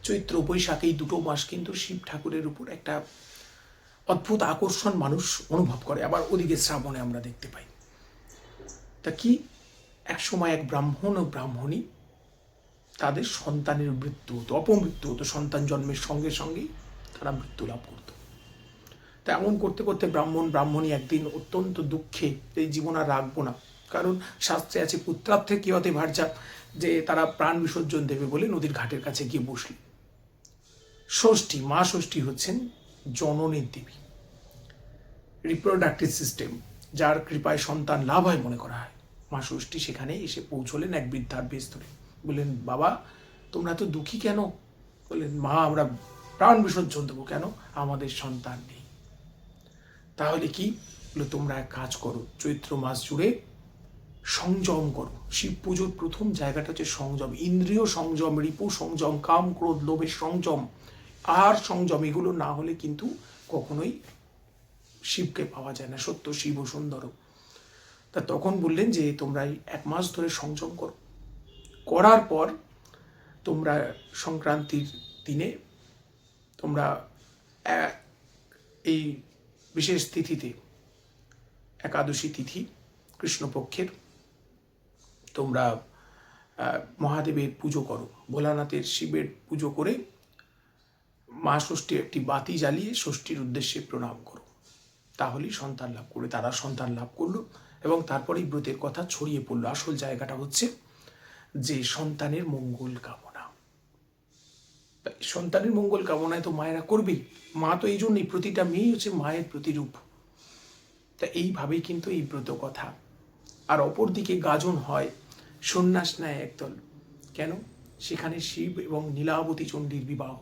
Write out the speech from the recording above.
চৈত্র বৈশাখ এই দুটো মাস কিন্তু শিব ঠাকুরের উপর একটা অদ্ভুত আকর্ষণ মানুষ অনুভব করে। আবার ওদিকে শ্রাবণে আমরা দেখতে পাই। তা কি, এক সময় এক ব্রাহ্মণ ও ব্রাহ্মণী, তাদের সন্তানের মৃত্যু হতো, অপমৃত্যু হতো, সন্তান জন্মের সঙ্গে সঙ্গেই তারা মৃত্যু লাভ করত। তা এমন করতে করতে ব্রাহ্মণ ব্রাহ্মণী একদিন অত্যন্ত দুঃখে, এই জীবন আর রাখবো না, কারণ শাস্ত্রে আছে পুত্রার্থে কিয়তে ভার্যা, যে তারা প্রাণ বিসর্জন দেবে বলে নদীর ঘাটের কাছে গিয়ে বসলেন। ষষ্ঠী, মা ষষ্ঠী হচ্ছেন জননীর দেবী, রিপ্রোডাক্টিভ সিস্টেম, যার কৃপায় সন্তান লাভ হয় মনে করা হয়। মা ষষ্ঠী সেখানে এসে পৌঁছলেন এক বৃদ্ধার বেশ ধরে। বললেন, বাবা তোমরা তো দুঃখী কেন? বললেন, মা আমরা প্রাণ বিসর্জন দেবো। কেন? আমাদের সন্তান নেই। তাহলে কি? বলে, তোমরা এক কাজ করো, চৈত্র মাস জুড়ে সংযম করো। শিব পুজোর প্রথম জায়গাটা হচ্ছে সংযম, ইন্দ্রিয় সংযম, রিপু সংযম, কাম ক্রোধ লোভের সংযম, আর সংযম। এগুলো না হলে কিন্তু কখনোই শিবকে পাওয়া যায় না, সত্য শিব সুন্দর। তা তখন বললেন যে তোমরা এক মাস ধরে সংযম করো, করার পর তোমরা সংক্রান্তির দিনে তোমরা এই বিশেষ তিথিতে, একাদশী তিথি কৃষ্ণপক্ষের, তোমরা মহাদেবের পুজো করো, ভোলানাথের শিবের পুজো করে মা ষষ্ঠীর একটি বাতি জ্বালিয়ে ষষ্ঠীর উদ্দেশ্যে প্রণাম করো, তাহলেই সন্তান লাভ করবে। তারা সন্তান লাভ করলো এবং তারপরেই ব্রতের কথা ছড়িয়ে পড়লো। আসল জায়গাটা হচ্ছে যে সন্তানের মঙ্গল কামনা। সন্তানের মঙ্গল কামনায় তো মায়েরা করবেই, মা তো এই জন্যই, প্রতিটা মেয়েই হচ্ছে মায়ের প্রতিরূপ। তা এইভাবেই কিন্তু এই ব্রত কথা। আর অপরদিকে গাজন হয়, সন্ন্যাস নেয় একদল। কেন? সেখানে শিব এবং নীলাবতী চণ্ডীর বিবাহ।